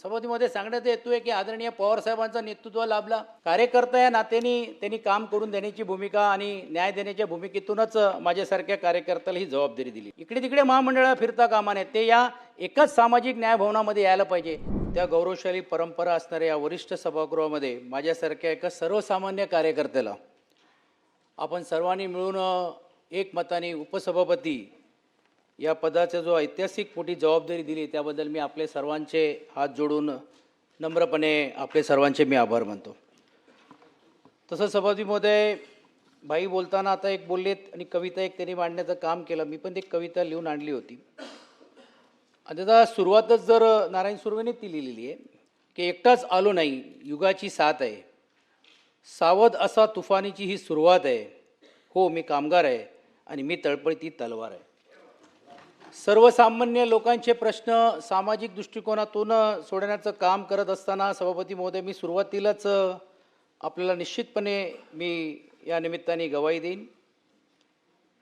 सभापतीमध्ये सांगण्यात येतोय की आदरणीय पवार साहेबांचं नेतृत्व लाभला. कार्यकर्ता या नात्याने त्यांनी काम करून देण्याची भूमिका आणि न्याय देण्याच्या भूमिकेतूनच माझ्यासारख्या कार्यकर्त्याला ही जबाबदारी दिली. इकडे तिकडे महामंडळाला फिरता कामा नये, ते या एकाच सामाजिक न्याय भवनामध्ये यायला पाहिजे. त्या गौरवशाली परंपरा असणाऱ्या या वरिष्ठ सभागृहामध्ये माझ्यासारख्या एका सर्वसामान्य कार्यकर्त्याला आपण सर्वांनी मिळून एकमताने उपसभापती या पदाचा जो ऐतिहासिक मोठी जबाबदारी दिली त्याबद्दल मी आपले सर्वांचे हात जोडून नम्रपणे आपले सर्वांचे मी आभार मानतो. तसं सभापती महोदय, भाई बोलताना आता एक बोललेत आणि कविता एक त्यांनी मांडण्याचं काम केलं. मी पण एक कविता लिहून आणली होती आणि आता सुरुवातच जर नारायण सुर्वेने ती लिहिलेली आहे की एकटाच आलो नाही, युगाची साथ आहे, सावध असा तुफानीची ही सुरुवात आहे, हो मी कामगार आहे आणि मी तळपळती तलवार आहे. सर्वसामान्य लोकांचे प्रश्न सामाजिक दृष्टिकोनातून सोडवण्याचं काम करत असताना सभापती महोदय, मी सुरुवातीलाच आपल्याला निश्चितपणे मी या निमित्ताने गवाही देईन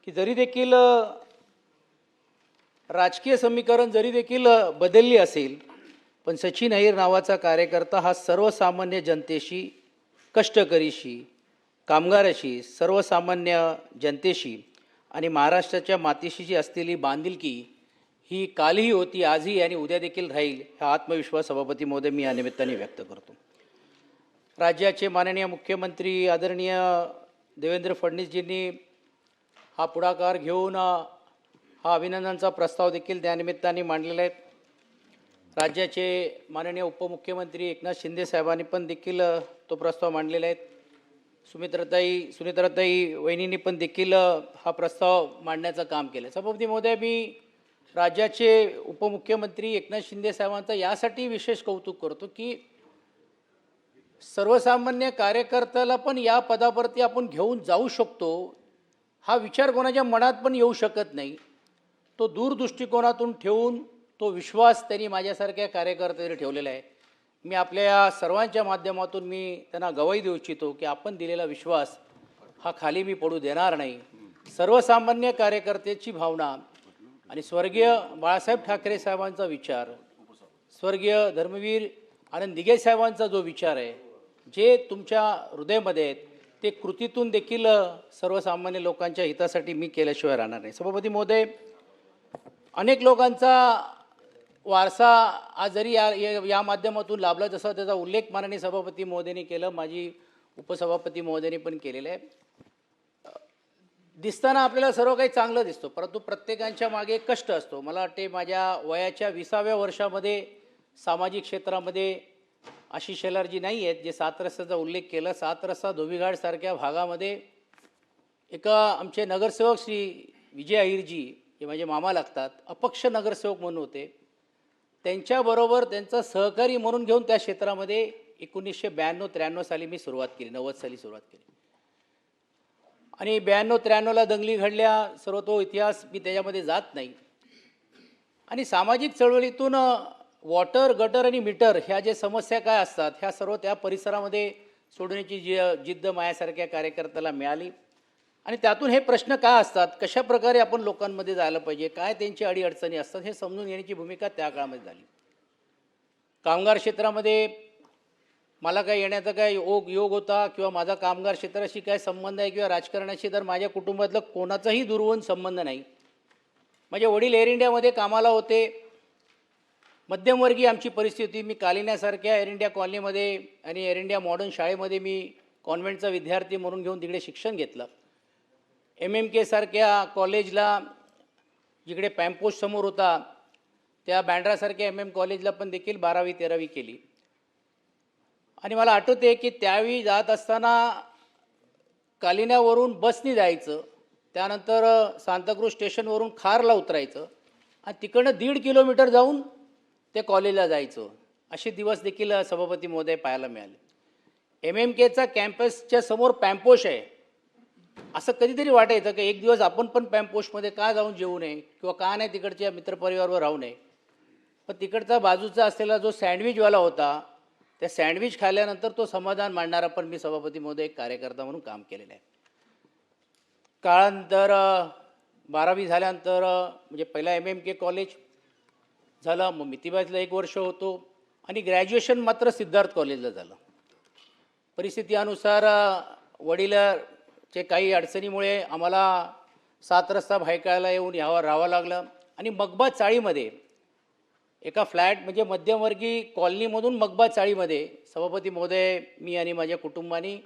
की जरी देखील राजकीय समीकरण जरी देखील बदलली असेल, पण सचिन अहिर नावाचा कार्यकर्ता हा सर्वसामान्य जनतेशी, कष्टकरीशी, कामगाराशी, सर्वसामान्य जनतेशी आणि महाराष्ट्राच्या मातीशी जी असलेली बांधिलकी ही कालही होती, आजही आणि उद्या देखील राहील, हा आत्मविश्वास सभापती महोदय मी या निमित्ताने व्यक्त करतो. राज्याचे माननीय मुख्यमंत्री आदरणीय देवेंद्र फडणवीसजींनी हा पुढाकार घेऊन हा अभिनंदनचा प्रस्ताव देखील त्यानिमित्ताने मांडलेला आहे. राज्याचे माननीय उपमुख्यमंत्री एकनाथ शिंदे साहेबांनी पण देखील तो प्रस्ताव मांडलेला आहे. सुनित्राताई वहिनींनी पण देखील हा प्रस्ताव मांडण्याचं काम केलं. सभापती महोदय, मी राज्याचे उपमुख्यमंत्री एकनाथ शिंदे साहेबांचं यासाठी विशेष कौतुक करतो की सर्वसामान्य कार्यकर्त्याला पण या पदावरती आपण घेऊन जाऊ शकतो हा विचार कोणाच्या मनात पण येऊ शकत नाही. तो दूरदृष्टिकोनातून ठेवून तो विश्वास त्यांनी माझ्यासारख्या कार्यकर्त्याने ठेवलेला आहे. मी आपल्या सर्वांच्या माध्यमातून मी त्यांना गवाही देऊ इच्छितो की आपण दिलेला विश्वास हा खाली मी पडू देणार नाही. सर्वसामान्य कार्यकर्त्याची भावना आणि स्वर्गीय बाळासाहेब ठाकरे साहेबांचा विचार, स्वर्गीय धर्मवीर आनंद दिघे साहेबांचा जो विचार आहे, जे तुमच्या हृदयामध्ये आहेत, ते कृतीतून देखील सर्वसामान्य लोकांच्या हितासाठी मी केल्याशिवाय राहणार नाही. सभापती महोदय, अनेक लोकांचा वारसा आज जरी या माध्यमातून लाभला, जसा त्याचा उल्लेख माननीय सभापती महोदयांनी केलं, माझी उपसभापती महोदयांनी पण केलेलं आहे. दिसताना आपल्याला सर्व काही चांगलं दिसतो, परंतु प्रत्येकांच्या मागे कष्ट असतो. मला वाटते माझ्या वयाच्या 20व्या वर्षामध्ये सामाजिक क्षेत्रामध्ये आशिष शेलारजी नाही आहेत जे 7 रस्त्याचा उल्लेख केला. 7 रस्ता धोबीघाटसारख्या भागामध्ये एका आमचे नगरसेवक श्री विजय अहिरजी, जे माझे मामा लागतात, अपक्ष नगरसेवक म्हणून होते, त्यांच्याबरोबर त्यांचा सहकारी म्हणून घेऊन त्या क्षेत्रामध्ये 1992-93 साली मी सुरुवात केली, 90 साली सुरुवात केली आणि 92-93ला दंगली घडल्या. सर्व तो इतिहास मी त्याच्यामध्ये जात नाही. आणि सामाजिक चळवळीतून वॉटर, गटर आणि मीटर ह्या जे समस्या काय असतात ह्या सर्व त्या परिसरामध्ये सोडवण्याची जिद्द माझ्यासारख्या कार्यकर्त्याला मिळाली. आणि त्यातून हे प्रश्न काय असतात, कशा प्रकारे आपण लोकांमध्ये जायला पाहिजे, काय त्यांची अडीअडचणी असतात हे समजून घेण्याची भूमिका त्या काळामध्ये झाली. कामगार क्षेत्रामध्ये मला काय येण्याचा काय योग होता किंवा माझा कामगार क्षेत्राशी काय संबंध आहे किंवा राजकारणाशी तर माझ्या कुटुंबातलं कोणाचाही दुर्वण संबंध नाही. माझे वडील एअर इंडियामध्ये कामाला होते. मध्यमवर्गीय आमची परिस्थिती. मी कालिन्यासारख्या एअर इंडिया कॉलनीमध्ये आणि एअर इंडिया मॉडर्न शाळेमध्ये मी कॉन्व्हेंटचा विद्यार्थी म्हणून घेऊन तिकडे शिक्षण घेतलं. MMK सारख्या कॉलेजला जिकडे पॅम्पोस्ट समोर होता त्या बँड्रासारख्या MM कॉलेजला पण देखील 12वी-13वी केली. आणि मला आठवते की त्यावेळी जात असताना कालिन्यावरून बसनी जायचं, त्यानंतर सांताक्रूज स्टेशनवरून खारला उतरायचं आणि तिकडनं 1.5 किलोमीटर जाऊन ते कॉलेजला जायचं. असे दिवस देखील सभापती महोदय पाहायला मिळाले. MMKचा कॅम्पसच्या समोर पॅम्पोस्ट आहे. असं कधीतरी वाटायचं की एक दिवस आपण पण पॅम्पोस्टमध्ये का जाऊन जेवू नये किंवा का नाही तिकडच्या मित्रपरिवारावर राहू नये. पण तिकडचा बाजूचा असलेला जो सँडविचवाला होता, त्या सँडविच खाल्ल्यानंतर तो समाधान मांडणारा पण मी सभापती महोदय एक कार्यकर्ता म्हणून काम केलेलं आहे. काळानंतर 12वी झाल्यानंतर म्हणजे पहिला MMK कॉलेज झालं, मग मितीबाजला 1 वर्ष होतो, आणि ग्रॅज्युएशन मात्र सिद्धार्थ कॉलेजला झालं. परिस्थितीनुसार वडिलांचे काही अडचणीमुळे आम्हाला 7 रस्ता भायखळ्याला येऊन राहावं लागलं. आणि मगबा चाळीमध्ये एका फ्लॅट म्हणजे मध्यमवर्गीय कॉलनीमधून मगबा चाळीमध्ये सभापती महोदय, मी आणि माझ्या कुटुंबाने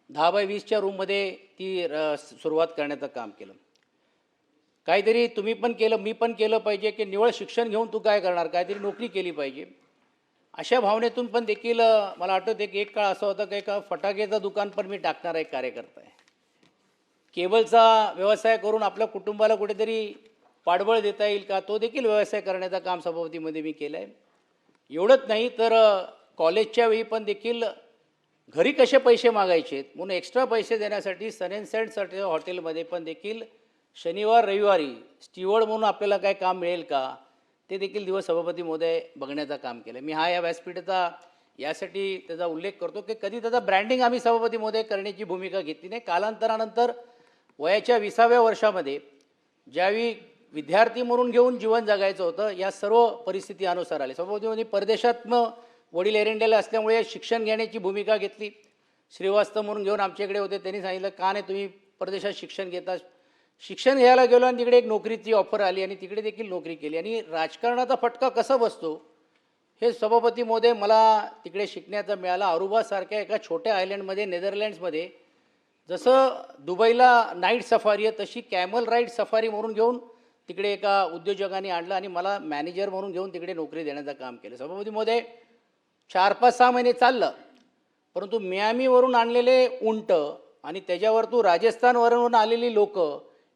10x20च्या रूममध्ये ती सुरुवात करण्याचं काम केलं. काहीतरी तुम्ही पण केलं, मी पण केलं पाहिजे की निवळ शिक्षण घेऊन तू काय करणार, काहीतरी नोकरी केली पाहिजे. अशा भावनेतून पण देखील मला आठवतं की एक काळ असा होता की एका फटाक्याचं दुकान पण मी टाकणारा एक कार्यकर्ता आहे. केबलचा व्यवसाय करून आपल्या कुटुंबाला कुठेतरी पाठबळ देता येईल का, तो देखील व्यवसाय करण्याचं काम सभापतीमध्ये मी केलं आहे. एवढंच नाही तर कॉलेजच्या वेळी पण देखील घरी कसे पैसे मागायचे म्हणून एक्स्ट्रा पैसे देण्यासाठी सन अँड सेंटसाठी हॉटेलमध्ये पण देखील शनिवार रविवारी स्टीवर्ड म्हणून आपल्याला काय काम मिळेल का, ते देखील दिवस सभापती महोदय बघण्याचं काम केलं. मी या व्यासपीठाचा यासाठी त्याचा उल्लेख करतो की कधी त्याचा ब्रँडिंग आम्ही सभापती महोदय करण्याची भूमिका घेतली नाही. कालांतरानंतर वयाच्या 20व्या वर्षामध्ये ज्यावेळी विद्यार्थी म्हणून घेऊन जीवन जगायचं होतं, या सर्व परिस्थिती अनुसार आले. सभापतीमध्ये परदेशात वडील एरंडेला असल्यामुळे शिक्षण घेण्याची भूमिका घेतली. श्रीवास्तव म्हणून घेऊन आमच्याकडे होते, त्यांनी सांगितलं का नाही तुम्ही परदेशात शिक्षण घेता. शिक्षण घ्यायला गेलो आणि तिकडे एक नोकरीची ऑफर आली आणि तिकडे देखील नोकरी केली. आणि राजकारणाचा फटका कसा बसतो हे सभापती महोदय मला तिकडे शिकण्याचा मिळाला. अरुबासारख्या एका छोट्या आयलंडमध्ये नेदरलँड्समध्ये जसं दुबईला नाईट सफारी आहे तशी कॅमल राईड सफारी म्हणून घेऊन तिकडे एका उद्योजकांनी आणलं आणि मला मॅनेजर म्हणून घेऊन तिकडे नोकरी देण्याचं काम केलं. सभापती महोदय 4-5-6 महिने चाललं, परंतु मियामीवरून आणलेले उंट आणि त्याच्यावर तू राजस्थानवरून आलेली लोक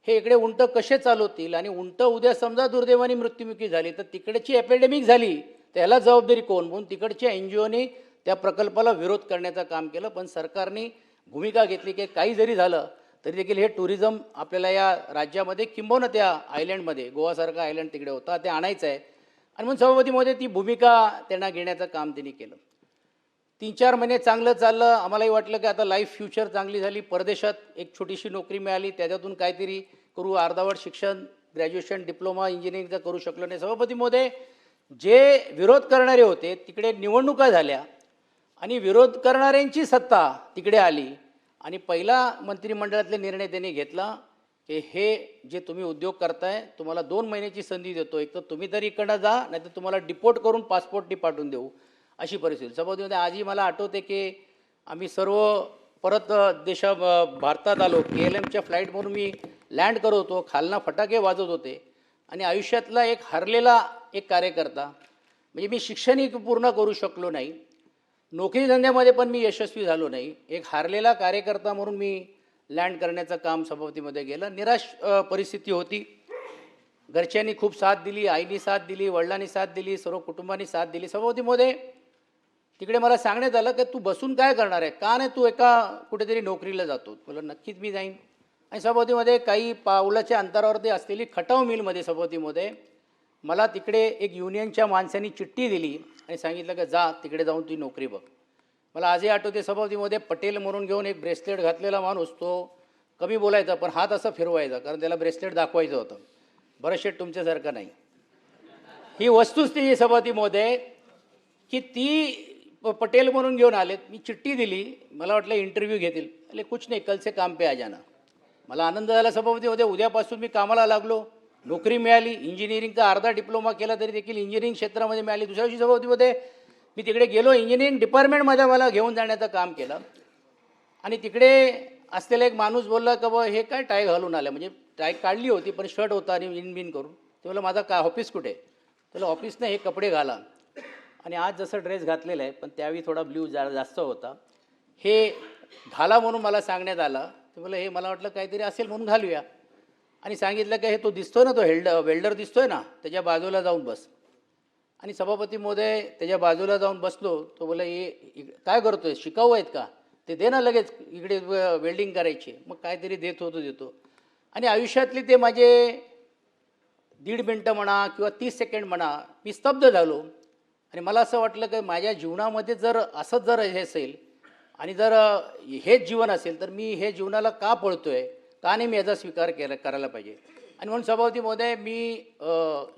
हे इकडे उंट कसे चालवतील आणि उंट उद्या समजा दुर्दैवाने मृत्युमुखी झाली तर तिकडची एपिडेमिक झाली त्याला जबाबदारी कोण, म्हणून तिकडच्या NGOने त्या प्रकल्पाला विरोध करण्याचं काम केलं. पण सरकारने भूमिका घेतली की काही जरी झालं तरी देखील हे टुरिझम आपल्याला या राज्यामध्ये किंबहुना त्या आयलंडमध्ये गोवासारखा आयलंड तिकडे होता ते आणायचं आहे. आणि म्हणून सभापतीमध्ये ती भूमिका त्यांना घेण्याचं काम त्यांनी केलं. 3-4 महिने चांगलं चाललं. आम्हालाही वाटलं की आता लाईफ फ्युचर चांगली झाली. परदेशात एक छोटीशी नोकरी मिळाली, त्याच्यातून काहीतरी करू. अर्धवट शिक्षण, ग्रॅज्युएशन, डिप्लोमा, इंजिनिअरिंगचं करू शकलो नाही. सभापती महोदय जे विरोध करणारे होते तिकडे निवडणुका झाल्या आणि विरोध करणाऱ्यांची सत्ता तिकडे आली आणि पहिला मंत्रिमंडळातले निर्णय त्यांनी घेतला की हे जे तुम्ही उद्योग करताय तुम्हाला 2 महिन्याची संधी देतो, एक तर तुम्ही तरी इकडं जा नाही तर तुम्हाला डिपोर्ट करून पासपोर्टनी पाठवून देऊ, अशी परिस्थिती. सभापतीमध्ये आजही मला आठवते की आम्ही सर्व परत भारतात आलो. KLMच्या फ्लाईटवरून मी लँड करत होतो, खालना फटाके वाजवत होते आणि आयुष्यातला एक हरलेला एक कार्यकर्ता, म्हणजे मी शिक्षणही पूर्ण करू शकलो नाही, नोकरी धंद्यामध्ये पण मी यशस्वी झालो नाही, एक हारलेला कार्यकर्ता म्हणून मी लँड करण्याचं काम सभापतीमध्ये गेलं. निराश परिस्थिती होती. घरच्यांनी खूप साथ दिली, आईनी साथ दिली, वडिलांनी साथ दिली, सर्व कुटुंबांनी साथ दिली. सभापतीमध्ये तिकडे मला सांगण्यात आलं की तू बसून काय करणार आहे, का नाही तू एका कुठेतरी नोकरीला जातो. मला नक्कीच मी जाईन. आणि सभापतीमध्ये काही पावलाच्या अंतरावरती असलेली खटाव मिलमध्ये सभापतीमध्ये मला तिकडे एक युनियनच्या माणसांनी चिठ्ठी दिली आणि सांगितलं की जा तिकडे जाऊन तू नोकरी बघ. मला आजही आठवते सभापतीमध्ये पटेल म्हणून घेऊन एक ब्रेसलेट घातलेला माणूस, तो कमी बोलायचा पण हात असं फिरवायचा कारण त्याला ब्रेसलेट दाखवायचं होतं. बरं शेठ तुमच्यासारखं नाही. ही वस्तुस्थिती सभापतीमध्ये की ती पटेल म्हणून घेऊन आलेत. मी चिठ्ठी दिली, मला वाटलं इंटरव्ह्यू घेतील. अरे कुछ नाही, कल से काम पे आ जाना. मला आनंद झाला सभापतीमध्ये. उद्यापासून मी कामाला लागलो, नोकरी मिळाली. इंजिनिअरिंगचा अर्धा डिप्लोमा केला तरी देखील इंजिनिअरिंग क्षेत्रामध्ये मिळाली. दुसऱ्या दिवशी सभापतीमध्ये मी तिकडे गेलो, इंजिनिअरिंग डिपार्टमेंटमध्ये मला घेऊन जाण्याचं काम केलं. आणि तिकडे असलेला एक माणूस बोलला की बा हे काय टाय घालून आलं, म्हणजे टाय काढली होती पण शर्ट होता आणि इनबिन करून. ते मला माझा काय ऑफिस कुठे, त्याला ऑफिस नाही, हे कपडे घाला. आणि आज जसं ड्रेस घातलेला आहे पण त्यावेळी थोडा ब्ल्यू जास्त होता, हे घाला म्हणून मला सांगण्यात आलं. ते मला हे मला वाटलं काहीतरी असेल म्हणून घालूया. आणि सांगितलं की हे तो दिसतोय ना, तो वेल्डर दिसतोय ना, त्याच्या बाजूला जाऊन बस. आणि सभापती महोदय त्याच्या बाजूला जाऊन बसलो. तो बोला हे काय करतोय, शिकाऊ आहेत का, ते दे ना लगेच, इकडे वेल्डिंग करायची. मग काहीतरी देतो. आणि आयुष्यातले ते माझे 1.5 मिनटं म्हणा किंवा 30 सेकंड म्हणा, मी स्तब्ध झालो. आणि मला असं वाटलं की माझ्या जीवनामध्ये जर असंच जर हे असेल आणि जर हेच जीवन असेल तर मी हे जीवनाला का पळतोय, का नाही मी याचा स्वीकार करायला पाहिजे. आणि म्हणून सभापती महोदय मी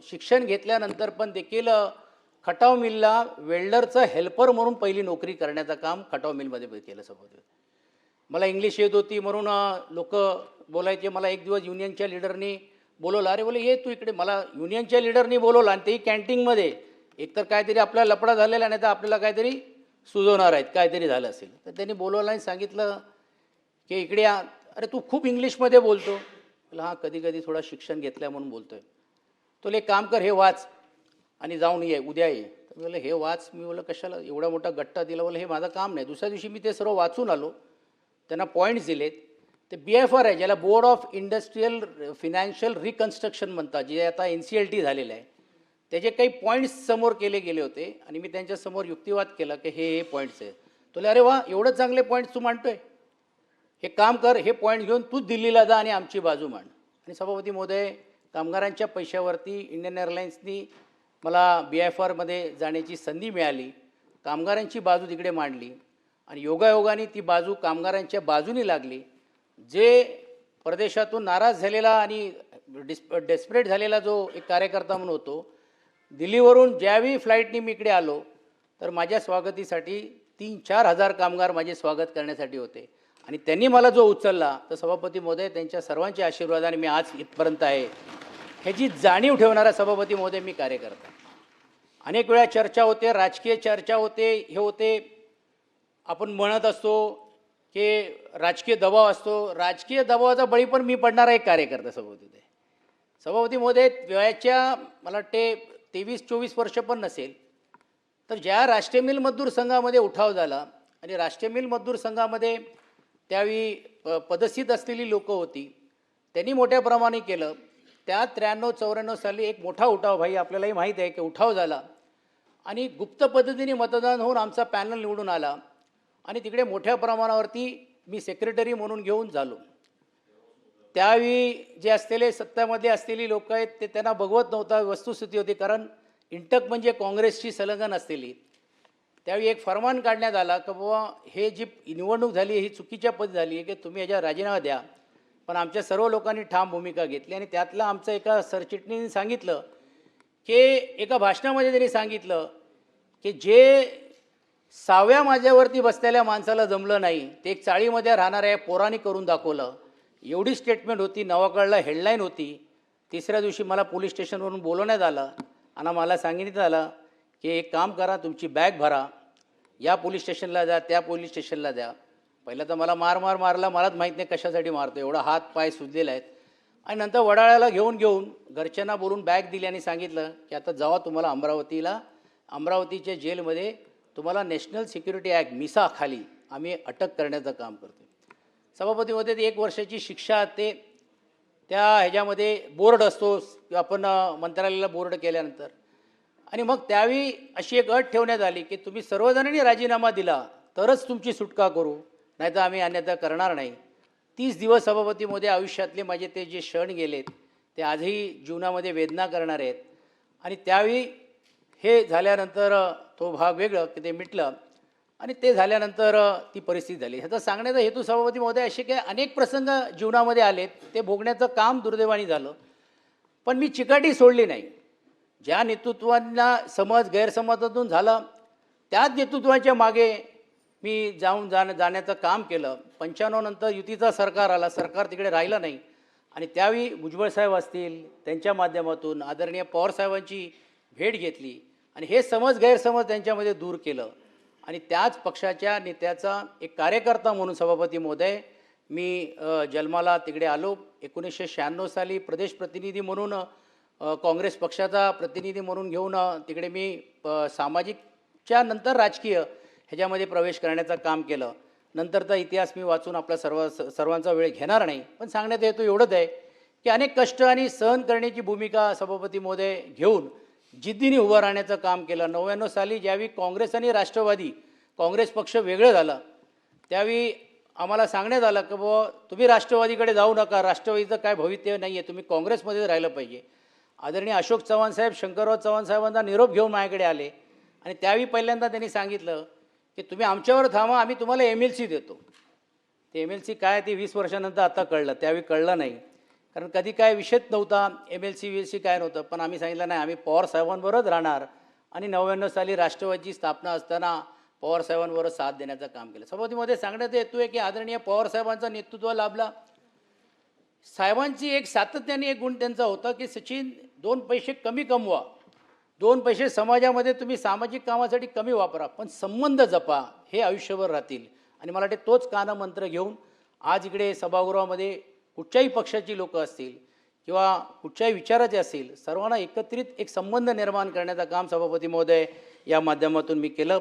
शिक्षण घेतल्यानंतर पण देखील खटाव मिलला वेल्डरचं हेल्पर म्हणून पहिली नोकरी करण्याचं काम खटाव मिलमध्ये केलं सभापती. मला इंग्लिश येत होती म्हणून लोक बोलायचे. मला एक दिवस युनियनच्या लीडरनी बोलवलं. अरे बोले ये तू इकडे. मला युनियनच्या लीडरनी बोलवलं आणि तेही कॅन्टीनमध्ये. एकतर काहीतरी आपला लफडा झालेला, नाही तर आपल्याला काहीतरी सुचवणार आहेत, काहीतरी झालं असेल. तर त्यांनी बोलवलं आणि सांगितलं की इकडे या. अरे तू खूप इंग्लिशमध्ये बोलतो. म्हटलं हां, कधी कधी थोडा शिक्षण घेतलं म्हणून बोलतो आहे. तो एक काम कर, हे वाच आणि जाऊन ये, उद्या ये. तर बोललं हे वाच. मी बोललं कशाला, एवढा मोठा गट्टा दिला. बोललं हे माझं काम नाही. दुसऱ्या दिवशी मी ते सर्व वाचून आलो, त्यांना पॉईंट्स दिलेत. ते BFR आहे, ज्याला board of industrial financial reconstruction म्हणतात, जे आता NCLT झालेलं आहे. त्याचे काही पॉईंट्स समोर केले गेले होते आणि मी त्यांच्यासमोर युक्तिवाद केला की हे पॉईंट्स आहेत. तो अरे वा, एवढं चांगले पॉईंट्स तू मांडतोय. हे काम कर, हे पॉईंट घेऊन तूच दिल्लीला जा आणि आमची बाजू मांड. आणि सभापती महोदय, कामगारांच्या पैशावरती इंडियन एअरलाइन्सनी मला BFRमध्ये जाण्याची संधी मिळाली. कामगारांची बाजू तिकडे मांडली आणि योगायोगाने ती बाजू कामगारांच्या बाजूनी लागली. जे परदेशातून नाराज झालेला आणि डेस्परेट झालेला जो एक कार्यकर्ता म्हणून होतो, दिल्लीवरून ज्यावेळी फ्लाईटनी मी इकडे आलो तर माझ्या स्वागतीसाठी 3-4 हजार कामगार माझे स्वागत करण्यासाठी होते आणि त्यांनी मला जो उचलला, तर सभापती महोदय त्यांच्या सर्वांच्या आशीर्वादाने मी आज इथपर्यंत आहे. ह्याची जाणीव ठेवणारा सभापती महोदय मी कार्यकर्ता. अनेक वेळा चर्चा होते, राजकीय चर्चा होते, हे होते. आपण म्हणत असतो की राजकीय दबाव असतो. राजकीय दबावाचा बळी पण मी पडणारा एक कार्यकर्ता सभापती महोदय. सभापती महोदय, वयाच्या मला वाटते 23-24 वर्ष पण नसेल, तर ज्या राष्ट्रीय मिल मजदूर संघामध्ये उठाव झाला आणि राष्ट्रीय मिल मजदूर संघामध्ये त्यावेळी पदस्थित असलेली लोकं होती, त्यांनी मोठ्या प्रमाणे केलं. त्या 93-94 साली एक मोठा उठाव, भाई आपल्यालाही माहीत आहे की उठाव झाला आणि गुप्त पद्धतीने मतदान होऊन आमचा पॅनल निवडून आला आणि तिकडे मोठ्या प्रमाणावरती मी सेक्रेटरी म्हणून घेऊन झालो. त्यावेळी जे असलेले सत्तामध्ये असलेली लोक आहेत ते त्यांना बघवत नव्हता, वस्तुस्थिती होती. कारण इंटक म्हणजे काँग्रेसची संलग्न असलेली. त्यावेळी एक फरमान काढण्यात आला की बाबा हे जी निवडणूक झाली ही चुकीच्या पद्धती झाली आहे की तुम्ही याच्या राजीनामा द्या. पण आमच्या सर्व लोकांनी ठाम भूमिका घेतली आणि त्यातलं आमचं एका सरचिटणीने सांगितलं की एका भाषणामध्ये त्यांनी सांगितलं की जे 6व्या माझ्यावरती बसलेल्या माणसाला जमलं नाही ते एक चाळीमध्ये राहणाऱ्या पोरांनी करून दाखवलं. एवढी स्टेटमेंट होती. नवाकळला हेडलाईन होती. तिसऱ्या दिवशी मला पोलीस स्टेशनवरून बोलवण्यात आलं आणि मला सांगितलं आलं की एक काम करा, तुमची बॅग भरा, या पोलीस स्टेशनला जा, त्या पोलीस स्टेशनला द्या. पहिलं तर मला मारला, मलाच माहीत नाही कशासाठी मारतो, एवढा हात पाय सुजलेला आहेत. आणि नंतर वडाळ्याला घेऊन घरच्यांना बोलून बॅग दिली आणि सांगितलं की आता जावा तुम्हाला अमरावतीच्या जेलमध्ये तुम्हाला नॅशनल सिक्युरिटी ॲक्ट मिसा खाली आम्ही अटक करण्याचं काम करतो. सभापतीमध्ये ती 1 वर्षाची शिक्षा. ते त्या ह्याच्यामध्ये बोर्ड असतो, आपण मंत्रालयाला बोर्ड केल्यानंतर. आणि मग त्यावेळी अशी एक अट ठेवण्यात आली की तुम्ही सर्वजणांनी राजीनामा दिला तरच तुमची सुटका करू, नाही तर आम्ही अन्यथा करणार नाही. 30 दिवस सभापतीमध्ये आयुष्यातले माझे ते जे क्षण गेलेत ते आजही जीवनामध्ये वेदना करणार आहेत. आणि त्यावेळी हे झाल्यानंतर तो भाग वेगळं की ते मिटलं आणि ते झाल्यानंतर ती परिस्थिती झाली. ह्याचा सांगण्याचा हेतू सभापती महोदय असे काही अनेक प्रसंग जीवनामध्ये आलेत, ते भोगण्याचं काम दुर्दैवाने झालं. पण मी चिकाटी सोडली नाही. ज्या नेतृत्वांना गैरसमजातून झालं त्याच नेतृत्वाच्या मागे मी जाण्याचं काम केलं. 95 नंतर युतीचा सरकार आला, सरकार तिकडे राहिलं नाही आणि त्यावेळी भुजबळ साहेब असतील त्यांच्या माध्यमातून आदरणीय पवारसाहेबांची भेट घेतली आणि हे गैरसमज त्यांच्यामध्ये दूर केलं. आणि त्याच पक्षाच्या नेत्याचा एक कार्यकर्ता म्हणून सभापती महोदय मी जन्माला तिकडे आलो. 1996 साली प्रदेश प्रतिनिधी म्हणून काँग्रेस पक्षाचा प्रतिनिधी म्हणून घेऊन तिकडे मी सामाजिकच्या नंतर राजकीय ह्याच्यामध्ये प्रवेश करण्याचं काम केलं. नंतरचा इतिहास मी वाचून आपला सर्वांचा वेळ घेणार नाही, पण सांगण्यात येतो एवढंच आहे की अनेक कष्ट आणि सहन करण्याची भूमिका सभापती महोदय घेऊन जिद्दीने उभं राहण्याचं काम केलं. 99 साली ज्यावेळी काँग्रेस आणि राष्ट्रवादी, काँग्रेस पक्ष वेगळं झालं, त्यावेळी आम्हाला सांगण्यात आलं की बाबा तुम्ही राष्ट्रवादीकडे जाऊ नका, राष्ट्रवादीचं काय भवितव्य नाही आहे, तुम्ही काँग्रेसमध्ये राहिलं पाहिजे. आदरणीय अशोक चव्हाण साहेब, शंकरराव चव्हाण साहेबांचा निरोप घेऊन माझ्याकडे आले आणि त्यावेळी पहिल्यांदा त्यांनी सांगितलं की तुम्ही आमच्यावर थांबा, आम्ही तुम्हाला MLC देतो. ते MLC काय ते 20 वर्षानंतर आता कळलं, त्यावेळी कळलं नाही, कारण कधी काय विषयच नव्हता. MLC काय नव्हतं. पण आम्ही सांगितलं नाही, आम्ही पवार साहेबांबरोबरच राहणार आणि 99 साली राष्ट्रवादीची स्थापना असताना पवारसाहेबांबरोबर साथ देण्याचं काम केलं. सभापतीमध्ये सांगण्यात येतोय की आदरणीय पवारसाहेबांचं नेतृत्व लाभला. साहेबांची एक सातत्याने एक गुण त्यांचा होता की सचिन 2 पैसे कमी कमवा, 2 पैसे समाजामध्ये तुम्ही सामाजिक कामासाठी कमी वापरा, पण संबंध जपा, हे आयुष्यभर राहतील. आणि मला वाटते तोच कानमंत्र घेऊन आज इकडे सभागृहामध्ये कुठच्याही पक्षाची लोक असतील किंवा कुठच्याही विचाराचे असतील, सर्वांना एकत्रित एक संबंध निर्माण करण्याचं काम सभापती महोदय या माध्यमातून मी केलं.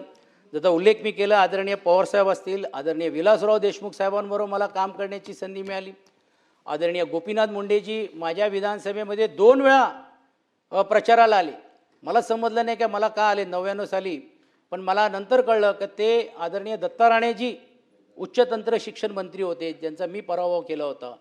जसा उल्लेख मी केला, आदरणीय पवारसाहेब असतील, आदरणीय विलासराव देशमुख साहेबांबरोबर मला काम करण्याची संधी मिळाली. आदरणीय गोपीनाथ मुंडेजी माझ्या विधानसभेमध्ये 2 वेळा प्रचाराला आले. मला समजलं नाही की मला का आले 99 साली, पण मला नंतर कळलं की ते आदरणीय दत्ता राणेजी उच्चतंत्र शिक्षण मंत्री होते, ज्यांचा मी पराभव केला होता.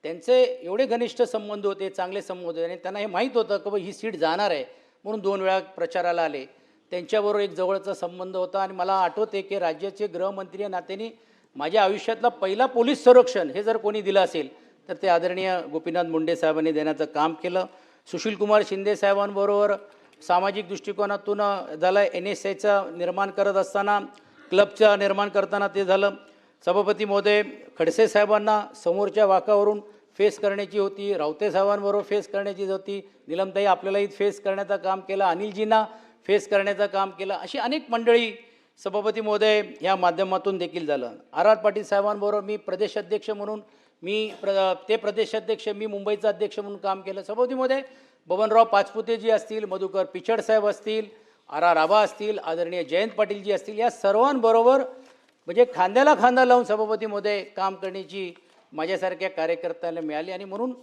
त्यांचे एवढे घनिष्ठ संबंध होते, चांगले संबंध होते आणि त्यांना हे माहीत होतं की ही सीट जाणार आहे, म्हणून 2 वेळा प्रचाराला आले. त्यांच्याबरोबर एक जवळचा संबंध होता आणि मला आठवते की राज्याचे गृहमंत्री या नात्याने माझ्या आयुष्यातला पहिला पोलीस संरक्षण हे जर कोणी दिलं असेल तर ते आदरणीय गोपीनाथ मुंडे साहेबांनी देण्याचं काम केलं. सुशीलकुमार शिंदे साहेबांबरोबर सामाजिक दृष्टिकोनातून झालं, NSAचं निर्माण करत असताना, क्लबचं निर्माण करताना ते झालं. सभापती महोदय, खडसे साहेबांना समोरच्या वाकावरून फेस करण्याची होती, रावते साहेबांबरोबर फेस करण्याची होती, निलमताई आपल्यालाही फेस करण्याचं काम केलं, अनिलजींना फेस करण्याचं काम केलं. अशी अनेक मंडळी सभापती महोदय या माध्यमातून देखील झालं. R पाटील साहेबांबरोबर मी प्रदेशाध्यक्ष म्हणून ते प्रदेशाध्यक्ष, मी मुंबईचा अध्यक्ष म्हणून काम केलं. सभापती महोदय, बबनराव पाचपुतेजी असतील, मधुकर पिचड साहेब असतील, R आबा असतील, आदरणीय जयंत पाटीलजी असतील, या सर्वांबरोबर म्हणजे खांद्याला खांदा लावून सभापती महोदय काम करण्याची माझ्यासारख्या कार्यकर्त्याला मिळाली आणि म्हणून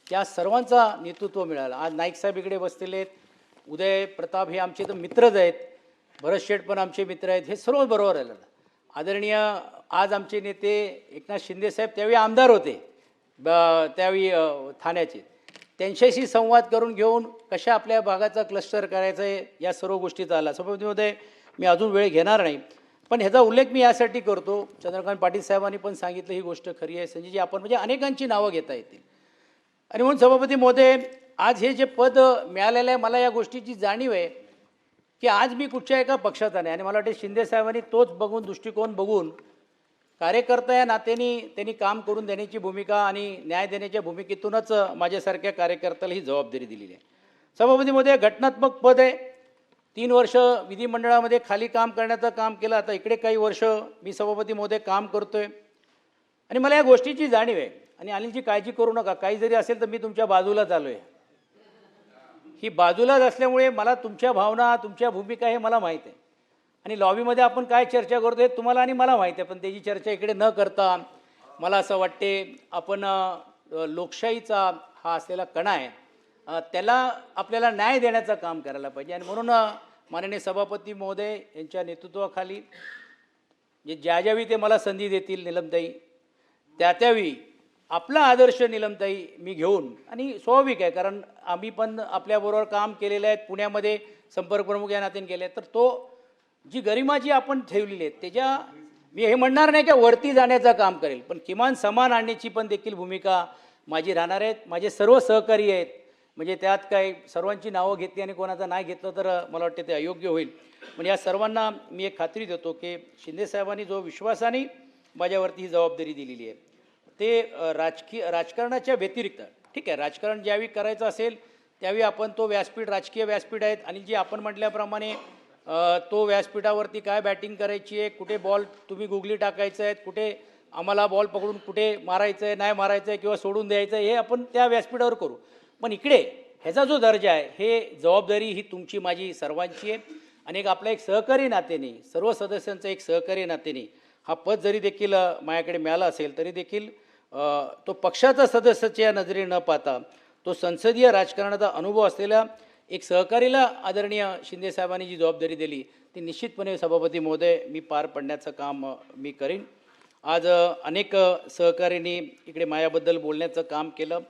त्या सर्वांचा नेतृत्व मिळालं. आज नाईक साहेब इकडे बसलेले आहेत, उदय प्रताप हे आमचे तर मित्रच आहेत, भरत शेठ पण आमचे मित्र आहेत, हे सर्व बरोबर आलं. आदरणीय आज आमचे नेते एकनाथ शिंदे साहेब त्यावेळी आमदार होते, त्यावेळी ठाण्याचे, त्यांच्याशी संवाद करून घेऊन कशा आपल्या भागाचा क्लस्टर करायचा आहे या सर्व गोष्टीचा आला. सभापतीमध्ये मी अजून वेळ घेणार नाही, पण ह्याचा उल्लेख मी यासाठी करतो, चंद्रकांत पाटील साहेबांनी पण सांगितलं ही गोष्ट खरी आहे, संजयजी आपण म्हणजे अनेकांची नावं घेता येतील. आणि म्हणून सभापती महोदय, आज हे जे पद मिळालेलं आहे, मला या गोष्टीची जाणीव आहे की आज मी कुठच्या एका पक्षाचा नाही. आणि मला वाटते शिंदे साहेबांनी तोच बघून, दृष्टिकोन बघून, कार्यकर्ता या नात्याने त्यांनी काम करून देण्याची भूमिका आणि न्याय देण्याच्या भूमिकेतूनच माझ्यासारख्या कार्यकर्त्याला ही जबाबदारी दिलेली आहे. सभापती महोदय, घटनात्मक पद आहे. 3 वर्ष विधिमंडळामध्ये खाली काम करण्याचं काम केलं, आता इकडे काही वर्ष मी सभापती महोदय काम करतोय आणि मला या गोष्टीची जाणीव आहे. आणि अनिलजी काळजी करू नका, काही जरी असेल तर मी तुमच्या बाजूलाच आलो आहे. ही बाजूलाच असल्यामुळे मला तुमच्या भावना, तुमच्या भूमिका हे मला माहीत आहे. आणि लॉबीमध्ये आपण काय चर्चा करतो हे तुम्हाला आणि मला माहीत आहे, पण त्याची चर्चा इकडे न करता मला असं वाटते आपण लोकशाहीचा हा असलेला कणा आहे, त्याला आपल्याला न्याय देण्याचं काम करायला पाहिजे. आणि म्हणून माननीय सभापती महोदय यांच्या नेतृत्वाखाली जे ज्यावेळी ते मला संधी देतील निलमताई, त्यावेळी आपला आदर्श निलमताई मी घेऊन, आणि स्वाभाविक आहे कारण आम्ही पण आपल्याबरोबर काम केलेलं आहे, पुण्यामध्ये संपर्क प्रमुख या नात्याने केले, तर तो जी गरिमा जी आपण ठेवलेली आहे त्याच्या, मी हे म्हणणार नाही की वरती जाण्याचं काम करेल, पण किमान समान आणण्याची पण देखील भूमिका माझी राहणार आहेत. माझे सर्व सहकारी आहेत, म्हणजे त्यात काय सर्वांची नावं घेतली आणि कोणाचं नाही घेतलं तर मला वाटते ते अयोग्य होईल. म्हणजे या सर्वांना मी एक खात्री देतो की शिंदेसाहेबांनी जो विश्वासाने माझ्यावरती ही जबाबदारी दिलेली आहे ते राजकारणाच्या व्यतिरिक्त, ठीक आहे, राजकारण ज्यावेळी करायचं असेल त्यावेळी आपण तो व्यासपीठ, राजकीय व्यासपीठ आहेत आणि जे आपण म्हटल्याप्रमाणे तो व्यासपीठावरती काय बॅटिंग करायची आहे, कुठे बॉल तुम्ही गुगली टाकायचं आहे, कुठे आम्हाला बॉल पकडून कुठे मारायचं आहे, नाही मारायचं आहे किंवा सोडून द्यायचं आहे, हे आपण त्या व्यासपीठावर करू. पण इकडे ह्याचा जो दर्जा आहे, हे जबाबदारी ही तुमची माझी सर्वांची आहे. आणि एक आपला एक सहकारी नात्याने, सर्व सदस्यांचा एक सहकारी नात्याने हा पद जरी देखील माझ्याकडे मिळाला असेल तरी देखील तो पक्षाचा सदस्याच्या नजरेने न पाहता तो संसदीय राजकारणाचा अनुभव असलेल्या एक सहकारीला आदरणीय शिंदेसाहेबांनी जी जबाबदारी दिली ती निश्चितपणे सभापती महोदय मी पार पाडण्याचं काम मी करीन. आज अनेक सहकाऱ्यांनी इकडे माझ्याबद्दल बोलण्याचं काम केलं,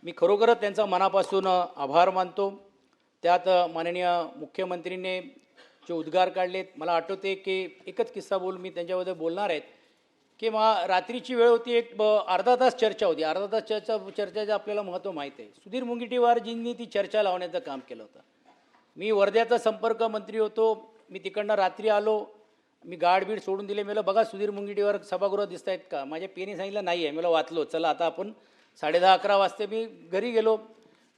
मी खरोखरच त्यांचा मनापासून आभार मानतो. त्यात माननीय मुख्यमंत्रीने जे उद्गार काढलेत, मला आठवते की एकच किस्सा मी त्यांच्याबद्दल बोलणार आहेत की रात्रीची वेळ होती, एक अर्धा तास चर्चा होती. अर्धा तास चर्चेचं आपल्याला महत्त्व माहीत आहे. सुधीर मुनगंटीवारजींनी ती चर्चा लावण्याचं काम केलं होतं. मी वर्ध्याचा संपर्क मंत्री होतो. मी तिकडनं रात्री आलो. मी गाडबीड सोडून दिले. मला बघा सुधीर मुनगंटीवार सभागृह दिसत आहेत का? माझ्या पेनी सांगितलं नाही आहे. मला वाचलो. चला आता आपण 10:30-11 वाजता मी घरी गेलो.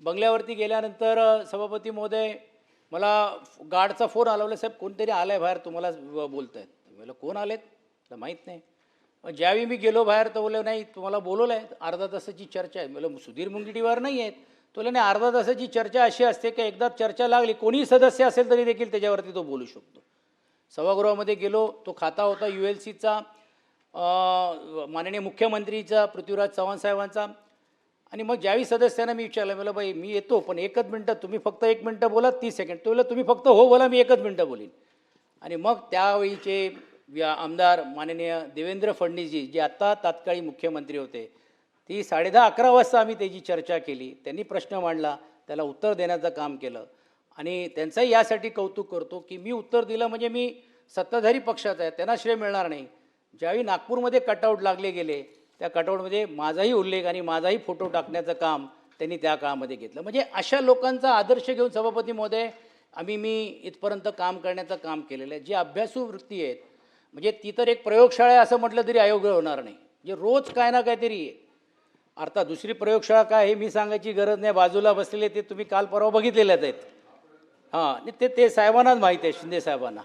बंगल्यावरती गेल्यानंतर सभापती महोदय मला गार्डचा फोन आला. साहेब कोणतरी आलं आहे बाहेर तुम्हाला बोलत आहेत. मला कोण आलेत तर माहीत नाही. ज्यावेळी मी गेलो बाहेर तर बोलले नाही तुम्हाला बोलवलं आहे, अर्धा तासाची चर्चा आहे. मला सुधीर मुनगंटीवार नाही आहेत. तो नाही अर्धा तासाची चर्चा अशी असते की एकदा चर्चा लागली कोणी सदस्य असेल तरी देखील त्याच्यावरती तो बोलू शकतो. सभागृहामध्ये गेलो. तो खाता होता ULCचा माननीय मुख्यमंत्रीचा पृथ्वीराज चव्हाण साहेबांचा. आणि मग ज्यावेळी सदस्यांना मी विचारलं मला बाई मी येतो पण 1 मिनटं तुम्ही फक्त 1 मिनटं बोला 30 सेकंड. तो तुम्ही फक्त हो बोला मी 1 मिनटं बोलीन. आणि मग त्यावेळीचे आमदार माननीय देवेंद्र फडणवीसजी जे आत्ता तात्काळी मुख्यमंत्री होते ती 10:30-11 वाजता आम्ही त्याची चर्चा केली. त्यांनी प्रश्न मांडला, त्याला उत्तर देण्याचं काम केलं. आणि त्यांचंही यासाठी कौतुक करतो की मी उत्तर दिलं म्हणजे मी सत्ताधारी पक्षाचा आहे, त्यांना श्रेय मिळणार नाही. ज्यावेळी नागपूरमध्ये कटआउट लागले गेले त्या कटआउटमध्ये माझाही उल्लेख आणि माझाही फोटो टाकण्याचं काम त्यांनी त्या काळामध्ये घेतलं. म्हणजे अशा लोकांचा आदर्श घेऊन सभापती महोदय मी इथपर्यंत काम करण्याचं काम केलेलं आहे. जी अभ्यासू वृत्ती आहेत म्हणजे ती तर एक प्रयोगशाळा आहे असं म्हटलं तरी अयोग्य होणार नाही. जे रोज काय ना काहीतरी आहे. अर्थात दुसरी प्रयोगशाळा काय हे मी सांगायची गरज नाही. बाजूला बसलेले ते तुम्ही काल परवा बघितलेल्याच आहेत. हां ते साहेबांनाच माहीत आहे, शिंदे साहेबांना.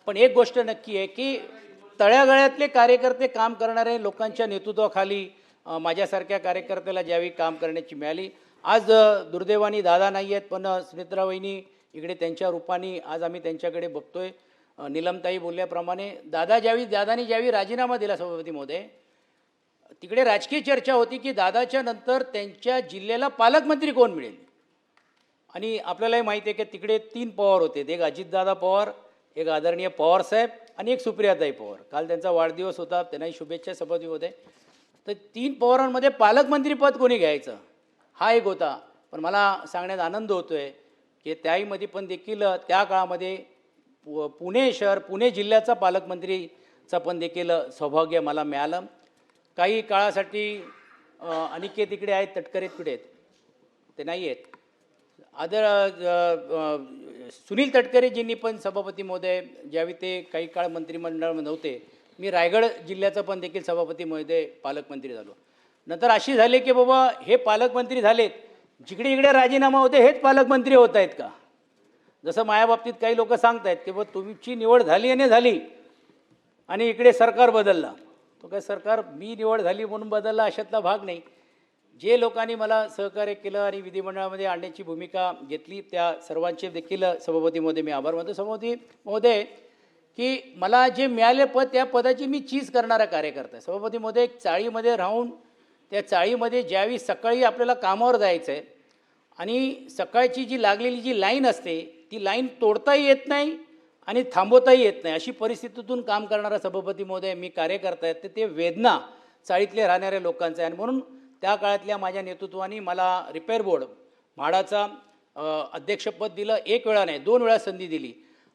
पण एक गोष्ट नक्की आहे की तळागाळातले कार्यकर्ते काम करणारे लोकांच्या नेतृत्वाखाली माझ्यासारख्या कार्यकर्त्याला ज्यावेळी काम करण्याची मिळाली. आज दुर्दैवाने दादा नाही आहेत पण सुनेत्रा वहिनी इकडे त्यांच्या रूपाने आज आम्ही त्यांच्याकडे बघतोय. नीलमताई बोलल्याप्रमाणे दादानी ज्यावेळी राजीनामा दिला सभापती महोदय तिकडे राजकीय चर्चा होती की दादाच्या नंतर त्यांच्या जिल्ह्याला पालकमंत्री कोण मिळेल. आणि आपल्यालाही माहिती आहे की तिकडे 3 पवार होते. एक अजितदादा पवार, एक आदरणीय पवारसाहेब आणि एक सुप्रियाताई पवार. काल त्यांचा वाढदिवस होता, त्यांनाही शुभेच्छा सभापती महोदय. तर 3 पवारांमध्ये पालकमंत्रीपद कोणी घ्यायचं हा एक होता. पण मला सांगण्यात आनंद होतो आहे की त्याहीमध्ये पण देखील त्या काळामध्ये पुणे जिल्ह्याचा पालकमंत्रीचा पण देखील सौभाग्य मला मिळालं. काही काळासाठी अनिकेत इकडे आहेत, तटकरे तिकडे आहेत, ते नाही आहेत. सुनील तटकरेजींनी पण सभापती महोदय ज्यावेळी ते काही काळ मंत्रिमंडळामध्ये नव्हते मी रायगड जिल्ह्याचा पण देखील सभापती महोदय पालकमंत्री झालो. नंतर अशी झाले की बाबा हे पालकमंत्री झालेत, जिकडे इकडे राजीनामा होते हेच पालकमंत्री होत आहेत का. जसं माझ्याबाबतीत काही लोक सांगत आहेत की बाबा तुमची निवड झाली आणि झाली आणि इकडे सरकार बदलला. तो काय सरकार मी निवड झाली म्हणून बदलला अशातला भाग नाही. जे लोकांनी मला सहकार्य केलं आणि विधिमंडळामध्ये आणण्याची भूमिका घेतली त्या सर्वांचे देखील सभापती महोदय मी आभार मानतो. सभापती महोदय की मला जे मिळाले पद त्या पदाची मी चीज करणारा कार्यकर्ता आहे. सभापती महोदय एक चाळीमध्ये राहून त्या चाळीमध्ये ज्यावेळी सकाळी आपल्याला कामावर जायचं आहे आणि सकाळची जी लागलेली जी लाईन असते ती लाईन तोडताही येत नाही आणि थांबवताही येत नाही अशी परिस्थितीतून काम करणारा सभापती महोदय मी कार्यकर्ता आहे. तर ते वेदना चाळीतले राहणाऱ्या लोकांचं आहे. आणि म्हणून त्या काळातल्या माझ्या नेतृत्वाने मला रिपेअर बोर्ड म्हाडाचा अध्यक्षपद दिलं. 1 वेळा नाही 2 वेळा संधी दिली.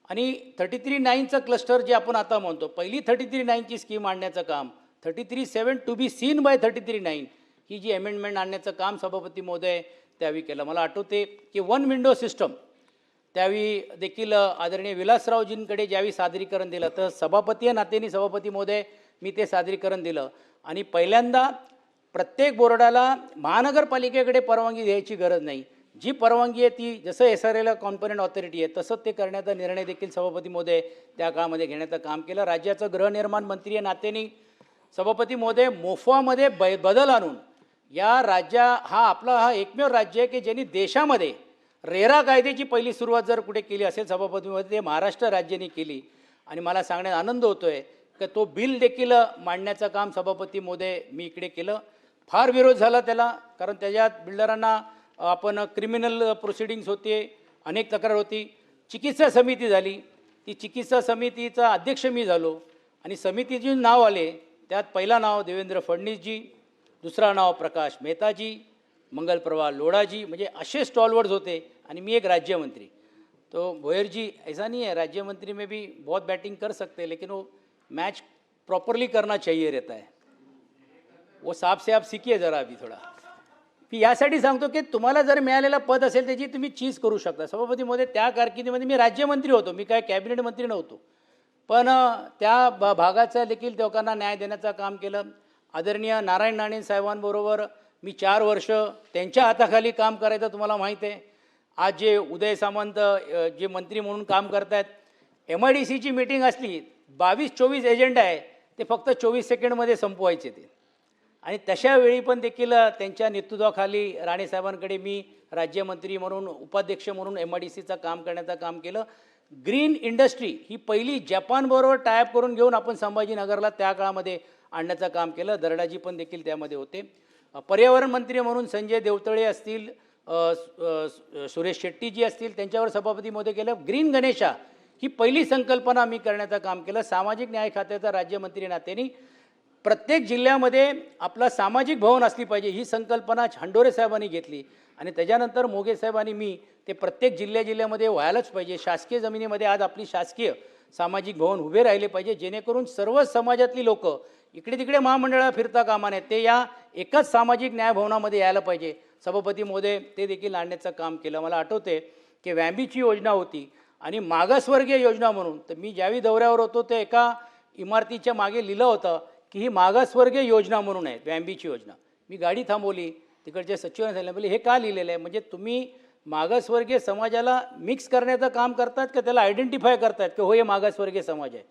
आणि 33-9चं क्लस्टर जे आपण आता म्हणतो पहिली 33-9ची स्कीम आणण्याचं काम 33-7 टू बी सीन बाय 33-9 ही जी अमेंडमेंट आणण्याचं काम सभापती महोदय त्यावेळी केलं. मला आठवते की 1 विंडो सिस्टम त्यावेळी देखील आदरणीय विलासरावजींकडे ज्यावेळी सादरीकरण दिलं तर सभापती नातेनी सभापती महोदय मी ते सादरीकरण दिलं. आणि पहिल्यांदा प्रत्येक बोर्डाला महानगरपालिकेकडे परवानगी द्यायची गरज नाही. जी परवानगी आहे ती जसं SRAला कॉम्पोनंट ऑथॉरिटी आहे तसंच ते करण्याचा निर्णय देखील सभापती महोदय त्या काळामध्ये घेण्याचं काम केलं. राज्याचं गृहनिर्माण मंत्री या नात्याने सभापती महोदय मोफामध्ये बदल आणून या आपला एकमेव राज्य आहे की ज्यांनी देशामध्ये रेरा कायद्याची पहिली सुरुवात जर कुठे केली असेल सभापती महोदय ते महाराष्ट्र राज्याने केली. आणि मला सांगण्यात आनंद होतो आहे की तो बिल देखील मांडण्याचं काम सभापती महोदय मी इकडे केलं. फार विरोध झाला त्याला कारण त्याच्यात बिल्डरांना आपण क्रिमिनल प्रोसिडिंग्स होते, अनेक तक्रार होती. चिकित्सा समिती झाली. ती चिकित्सा समितीचा अध्यक्ष मी झालो आणि समितीचे नाव आले त्यात पहिला नाव देवेंद्र फडणवीसजी, दुसरा नाव प्रकाश मेहताजी, मंगलप्रभा लोढ़ाजी म्हणजे असे स्टॉलवर्ड्स होते. आणि मी एक राज्यमंत्री. तो भोयर जी ऐसा नहीं है राज्यमंत्री में भी बहुत बैटिंग कर सकते हैं लेकिन वो मैच प्रॉपरली करना चाहिए रहता है. वो साहब से आप सीखिए ज़रा अभी थोड़ा. मी यासाठी सांगतो की तुम्हाला जर मिळालेलं पद असेल त्याची तुम्ही चीज करू शकता. सभापती महोदय, त्या कारकिर्दीमध्ये मी राज्यमंत्री होतो, मी काय कॅबिनेट मंत्री नव्हतो, पण त्या भागाचा देखील लोकांना न्याय देण्याचं काम केलं. आदरणीय नारायण राणे साहेबांबरोबर मी 4 वर्ष त्यांच्या हाताखाली काम करायचं तुम्हाला माहीत आहे. आज जे उदय सामंत जे मंत्री म्हणून काम करत आहेत, MIDCची मीटिंग असली 22-24 एजेंडा आहे, ते फक्त 24 सेकंडमध्ये संपवायचे ते. आणि तशा वेळी पण देखील त्यांच्या नेतृत्वाखाली राणेसाहेबांकडे मी राज्यमंत्री म्हणून उपाध्यक्ष म्हणून MIDCचं काम करण्याचं काम केलं. ग्रीन इंडस्ट्री ही पहिली जपानबरोबर टायअप करून घेऊन आपण संभाजीनगरला त्या काळामध्ये आणण्याचं काम केलं. दर्डाजी पण देखील त्यामध्ये होते. पर्यावरण मंत्री म्हणून संजय देवतळे असतील, सुरेश शेट्टीजी असतील, त्यांच्यावर सभापती महोदय केलं. ग्रीन गणेशा ही पहिली संकल्पना मी करण्याचं काम केलं. सामाजिक न्याय खात्याचा राज्यमंत्री नात्याने प्रत्येक जिल्ह्यामध्ये आपला सामाजिक भवन असली पाहिजे ही संकल्पना हंडोरे साहेबांनी घेतली आणि त्याच्यानंतर मोगे साहेबांनी मी ते प्रत्येक जिल्ह्यामध्ये व्हायलाच पाहिजे. शासकीय जमिनीमध्ये आज आपली शासकीय सामाजिक भवन उभे राहिले पाहिजे, जेणेकरून सर्व समाजातली लोक इकडे तिकडे महामंडळाला फिरता कामा नये, ते या एकाच सामाजिक न्याय भवनामध्ये यायला पाहिजे. सभापती महोदय, ते देखील आणण्याचं काम केलं. मला आठवते की व्याम्बीची योजना होती आणि मागासवर्गीय योजना म्हणून, तर मी ज्यावेळी दौऱ्यावर होतो ते एका इमारतीच्या मागे लिहिलं होतं की ही मागासवर्गीय योजना म्हणून आहे व्याम्बीची योजना. मी गाडी थांबवली, तिकडच्या सचिवांनी सांगितलं, म्हणजे हे का लिहिलेलं आहे, म्हणजे तुम्ही मागासवर्गीय समाजाला मिक्स करण्याचं काम करतात का त्याला आयडेंटिफाय करतात की हो हे मागासवर्गीय समाज आहे.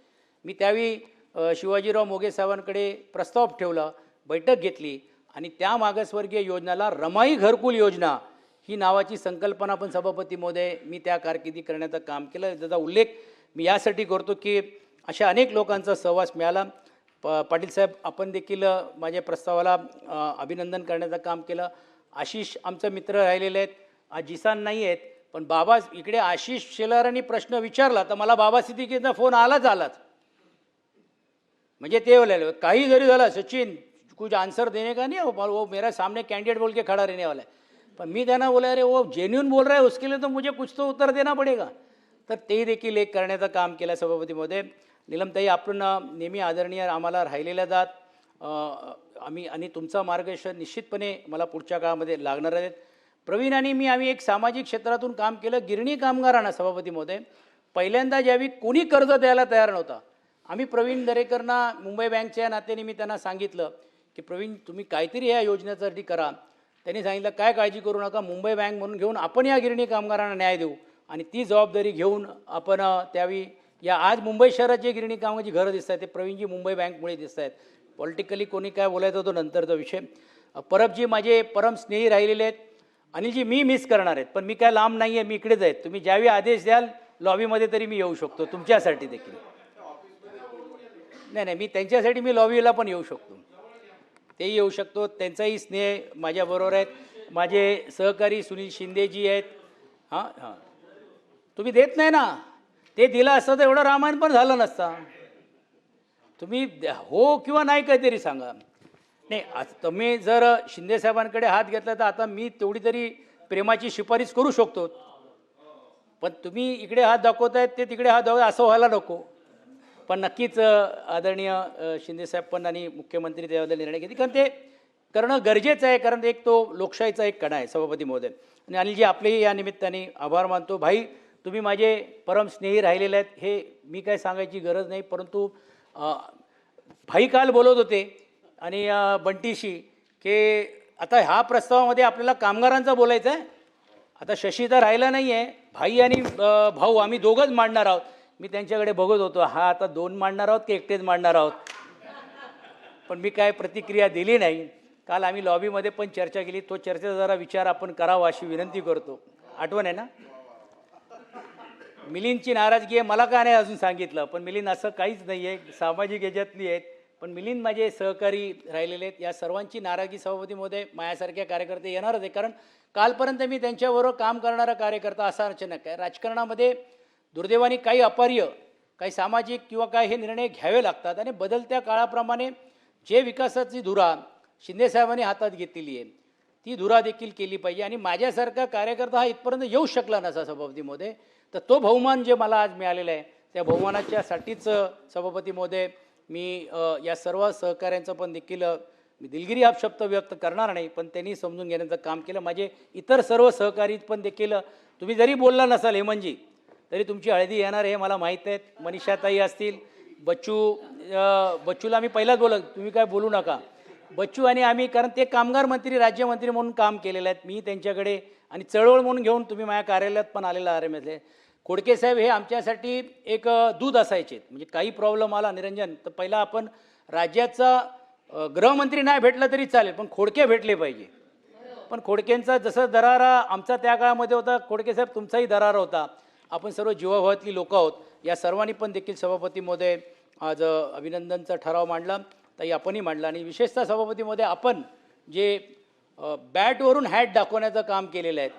मी त्यावेळी शिवाजीराव मोगे साहेबांकडे प्रस्ताव ठेवला, बैठक घेतली आणि त्या मागासवर्गीय योजनाला रमाई घरकुल योजना ही नावाची संकल्पना पण सभापती महोदय मी त्या कारकिर्दी करण्याचं काम केलं. त्याचा उल्लेख मी यासाठी करतो की अशा अनेक लोकांचा सहवास मिळाला. पाटील साहेब, आपण देखील माझ्या प्रस्तावाला अभिनंदन करण्याचं काम केलं. आशिष आमचे मित्र राहिलेले आहेत, आज जिसान नाही आहेत, पण बाबा इकडे आशिष शेलारांनी प्रश्न विचारला तर मला बाबा सिद्दीकीचा फोन आलाच. म्हणजे ते बोलायला काही जरी झालं, सचिन कुछ आंसर देने का नहीं, वो मेरा सामने कैंडिडेट बोल के खड़ा रहने वाला है. पण मी त्यांना बोला, अरे वो जेन्युइन बोल रहा है, उसके लिए तो मुझे कुछ तो उत्तर देना पडेगा. तर ते देखील एक करण्याचं काम केलं सभापती महोदय. नीलमताई, आपण नेहमी आदरणीय आम्हाला राहिलेल्या जात आम्ही आणि तुमचा मार्गदर्शन निश्चितपणे मला पुढच्या काळामध्ये लागणार आहेत. प्रवीण आणि मी आम्ही एक सामाजिक क्षेत्रातून काम केलं. गिरणी कामगारांना सभापती महोदय पहिल्यांदा ज्यावेळी कोणी कर्ज द्यायला तयार नव्हता, आम्ही प्रवीण दरेकरांना मुंबई बँकच्या नात्याने मी त्यांना सांगितलं की प्रवीण तुम्ही काहीतरी या योजनेसाठी करा. त्यांनी सांगितलं काय काळजी करू नका, मुंबई बँक म्हणून घेऊन आपण या गिरणी कामगारांना न्याय देऊ आणि ती जबाबदारी घेऊन आपण त्यावेळी या आज मुंबई शहरात जे गिरणी कामगारांची घरं दिसत आहेत ते प्रवीणजी मुंबई बँकमुळे दिसत आहेत. पॉलिटिकली कोणी काय बोलायचं होतं नंतरचा विषय. परबजी माझे परम स्नेही राहिलेले आहेत. अनिलजी, मी मिस करणार आहेत, पण मी काय लांब नाही आहे, मी इकडेच आहेत. तुम्ही ज्यावेळी आदेश द्याल लॉबीमध्ये तरी मी येऊ शकतो तुमच्यासाठी देखील. नाही, मी त्यांच्यासाठी मी लॉबीला पण येऊ शकतो, तेही येऊ शकतो. त्यांचाही स्नेह माझ्याबरोबर आहेत. माझे सहकारी सुनील शिंदेजी आहेत. हां, तुम्ही देत नाही ना, ते दिलं असतं तर एवढं रामायण पण झालं नसतं. तुम्ही हो किंवा नाही काहीतरी सांगा. नाही, तुम्ही जर शिंदेसाहेबांकडे हात घेतला तर आता मी तेवढी तरी प्रेमाची शिफारस करू शकतो, पण तुम्ही इकडे हात दाखवतायत ते तिकडे हात दाखवत असं व्हायला नको. पण नक्कीच आदरणीय शिंदेसाहेब पण आणि मुख्यमंत्री त्याबद्दल निर्णय घेतले, कारण ते करणं गरजेचं आहे, कारण एक तो लोकशाहीचा एक कणा आहे सभापती महोदय. आणि अनिलजी, आपलेही या निमित्ताने आभार मानतो. भाई, तुम्ही माझे परम स्नेही राहिलेले आहेत, हे मी काय सांगायची गरज नाही. परंतु भाई काल बोलत होते आणि बंटीशी की आता ह्या प्रस्तावामध्ये आपल्याला कामगारांचा बोलायचं आहे. आता शशी तर राहिला नाही आहे, भाई आणि भाऊ आम्ही दोघंच मांडणार आहोत. मी त्यांच्याकडे बघत होतो, हा आता 2 मांडणार आहोत की एकटेच मांडणार आहोत, पण मी काय प्रतिक्रिया दिली नाही. काल आम्ही लॉबीमध्ये पण चर्चा केली, तो चर्चेचा जरा विचार आपण करावा अशी विनंती करतो. आठवण आहे ना? मिलिंदची नाराजगी आहे, मला का नाही अजून सांगितलं, पण मिलिंद असं काहीच नाही आहे, सामाजिक याच्यातली आहेत. पण मिलिंद माझे सहकारी राहिलेले आहेत. या सर्वांची नाराजगी सभापती महोदय माझ्यासारख्या कार्यकर्ते येणारच आहे, कारण कालपर्यंत मी त्यांच्याबरोबर काम करणारा कार्यकर्ता असा अचानक आहे. राजकारणामध्ये दुर्दैवाने काही अपार्य, काही सामाजिक किंवा काय हे निर्णय घ्यावे लागतात आणि बदलत्या काळाप्रमाणे जे विकासाची धुरा शिंदेसाहेबांनी हातात घेतलेली आहे ती धुरा देखील केली पाहिजे. आणि माझ्यासारखा कार्यकर्ता हा इथपर्यंत येऊ शकला नसा सभापती महोदय, तर तो बहुमान जे मला आज मिळालेला आहे त्या बहुमानाच्यासाठीच सभापती महोदय मी या सर्व सहकाऱ्यांचं पण देखील मी दिलगिरी हा शब्द व्यक्त करणार नाही, पण त्यांनी समजून घेण्याचं काम केलं. माझे इतर सर्व सहकारी पण देखील, तुम्ही जरी बोलला नसाल हेमंतजी, तरी तुमची हळदी येणार हे मला माहीत आहेत. मनीषाताई असतील, बच्चूला मी पहिलाच बोलत, तुम्ही काय बोलू नका. बच्चू आणि आम्ही, कारण ते कामगार मंत्री, राज्यमंत्री म्हणून काम केलेले आहेत. मी त्यांच्याकडे आणि चळवळ म्हणून घेऊन तुम्ही माझ्या कार्यालयात पण आलेला RMSले. खोडके साहेब हे आमच्यासाठी एक दूध असायचे. म्हणजे काही प्रॉब्लेम आला निरंजन, तर पहिला आपण राज्याचा गृहमंत्री नाही भेटला तरी चालेल, पण खोडके भेटले पाहिजे. पण खोडकेंचा जसं दरारा आमचा त्या काळामध्ये होता, खोडके साहेब तुमचाही दरारा होता. आपण सर्व जीवाभावातली लोकं आहोत. या सर्वांनी पण देखील सभापती महोदय आज अभिनंदनचा ठराव मांडला, ताई आपणही मांडला. आणि विशेषतः सभापती महोदय, आपण जे बॅटवरून हॅट दाखवण्याचं काम केलेलं आहे,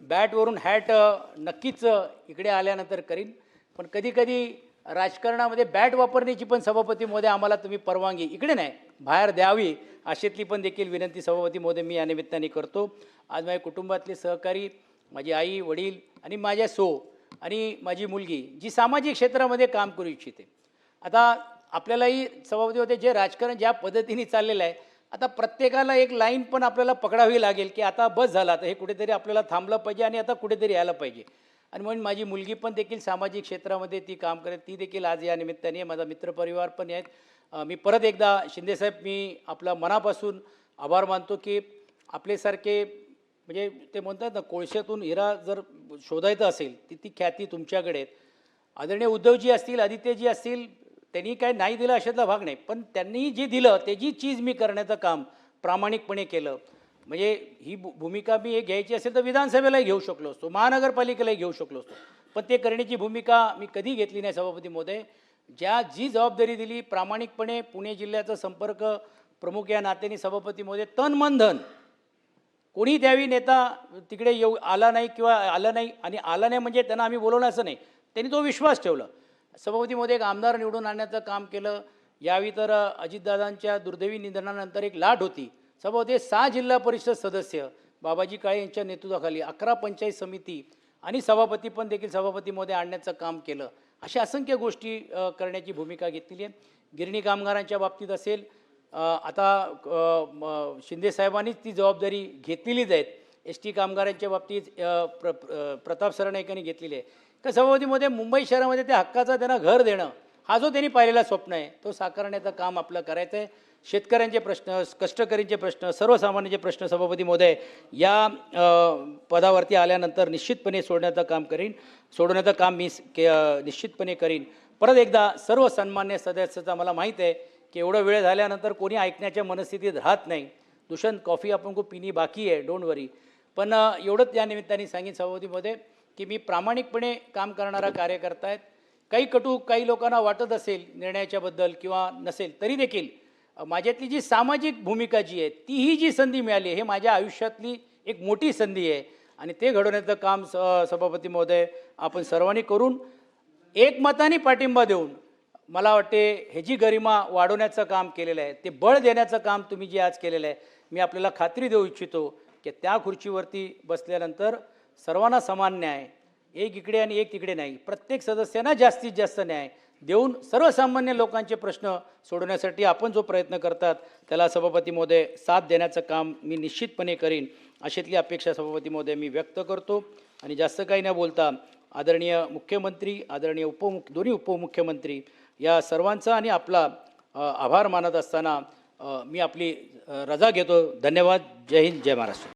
बॅटवरून हॅट नक्कीच इकडे आल्यानंतर करीन, पण कधीकधी राजकारणामध्ये बॅट वापरण्याची पण सभापती महोदय आम्हाला तुम्ही परवानगी इकडे नाही बाहेर द्यावी, अशीतली पण देखील विनंती सभापती महोदय मी या निमित्ताने करतो. आज माझ्या कुटुंबातले सहकारी, माझी आई वडील आणि माझ्या आणि माझी मुलगी जी सामाजिक क्षेत्रामध्ये काम करू इच्छिते. आता आपल्यालाही सभापती होते, जे राजकारण ज्या पद्धतीने चाललेलं आहे, आता प्रत्येकाला एक लाईन पण आपल्याला पकडावी लागेल की आता बस झाला, तर हे कुठेतरी आपल्याला थांबलं पाहिजे आणि आता कुठेतरी यायला पाहिजे. आणि म्हणून माझी मुलगी पण देखील सामाजिक क्षेत्रामध्ये ती काम करते, ती देखील आज या निमित्ताने, माझा मित्रपरिवार पण आहेत. मी परत एकदा शिंदेसाहेब, मी आपला मनापासून आभार मानतो की आपल्यासारखे, म्हणजे ते म्हणतात ना, कोळशातून हिरा जर शोधायचं असेल ती ती ख्याती तुमच्याकडे आहेत. आदरणीय उद्धवजी असतील, आदित्यजी असतील, त्यांनी काय नाही दिलं अशातला भाग नाही, पण त्यांनी जे दिलं त्याची चीज मी करण्याचं काम प्रामाणिकपणे केलं. म्हणजे ही भूमिका मी एक घ्यायची असेल तर विधानसभेलाही घेऊ शकलो असतो, महानगरपालिकेलाही घेऊ शकलो असतो, पण ते करण्याची भूमिका मी कधी घेतली नाही सभापती महोदय. जी जबाबदारी दिली प्रामाणिकपणे, पुणे जिल्ह्याचा संपर्क प्रमुख या नात्याने सभापती महोदय, तन मन धन कोणी द्यावी, नेता तिकडे येऊ आला नाही किंवा आलं नाही, आणि आला नाही म्हणजे त्यांना आम्ही बोलवलं असं नाही, त्यांनी तो विश्वास ठेवला. सभापती महोदय, एक आमदार निवडून आणण्याचं काम केलं. यावेळी तर अजितदादांच्या दुर्दैवी निधनानंतर एक लाट होती. सभापती 6 जिल्हा परिषद सदस्य बाबाजी काळे यांच्या नेतृत्वाखाली 11 पंचायत समिती आणि सभापती पण देखील सभापती महोदय आणण्याचं काम केलं. अशा असंख्य गोष्टी करण्याची भूमिका घेतलेली आहे. गिरणी कामगारांच्या बाबतीत असेल, आता शिंदेसाहेबांनीच ती जबाबदारी घेतलेलीच आहेत. ST कामगारांच्या बाबतीत प्रताप सरनाईकांनी घेतलेली आहे. तर सभापतीमध्ये मुंबई शहरामध्ये त्या हक्काचं त्यांना घर देणं, हा जो त्यांनी पाहिलेला स्वप्न आहे, तो साकारण्याचं काम आपलं करायचं आहे. शेतकऱ्यांचे प्रश्न, कष्टकरींचे प्रश्न, सर्वसामान्यांचे प्रश्न सभापती महोदय या पदावरती आल्यानंतर निश्चितपणे सोडवण्याचं काम मी निश्चितपणे करीन. परत एकदा सर्व सन्मान्य सदस्याचा, मला माहीत आहे की एवढं वेळ झाल्यानंतर कोणी ऐकण्याच्या मनस्थितीत राहत नाही. दुष्यंत, कॉफी आपण को पिनी बाकी आहे, डोंट वरी. पण एवढंच या निमित्ताने सांगेन सभापती महोदय की मी प्रामाणिकपणे काम करणारा कार्यकर्ता आहे. काही कटू काही लोकांना वाटत असेल निर्णयाच्याबद्दल किंवा नसेल, तरी देखील माझ्यातली जी सामाजिक भूमिका जी आहे, तीही जी संधी मिळाली आहे, हे माझ्या आयुष्यातली एक मोठी संधी आहे. आणि ते घडवण्याचं काम सभापती महोदय आपण सर्वांनी करून एकमताने पाठिंबा देऊन, मला वाटते ह्याची गरिमा वाढवण्याचं काम केलेलं आहे, ते बळ देण्याचं काम तुम्ही जे आज केलेलं आहे. मी आपल्याला खात्री देऊ इच्छितो की त्या खुर्चीवरती बसल्यानंतर सर्वांना समान न्याय, एक इकडे आणि एक तिकडे नाही, प्रत्येक सदस्यांना जास्तीत जास्त न्याय देऊन सर्वसामान्य लोकांचे प्रश्न सोडवण्यासाठी आपण जो प्रयत्न करतात, त्याला सभापती महोदय साथ देण्याचं काम मी निश्चितपणे करीन, अशीतली अपेक्षा सभापती महोदय मी व्यक्त करतो. आणि जास्त काही न बोलता आदरणीय मुख्यमंत्री, आदरणीय दोन्ही उपमुख्यमंत्री या सर्वांचा आणि आपला आभार मानत असताना मी आपली रजा घेतो. धन्यवाद. जय हिंद, जय महाराष्ट्र.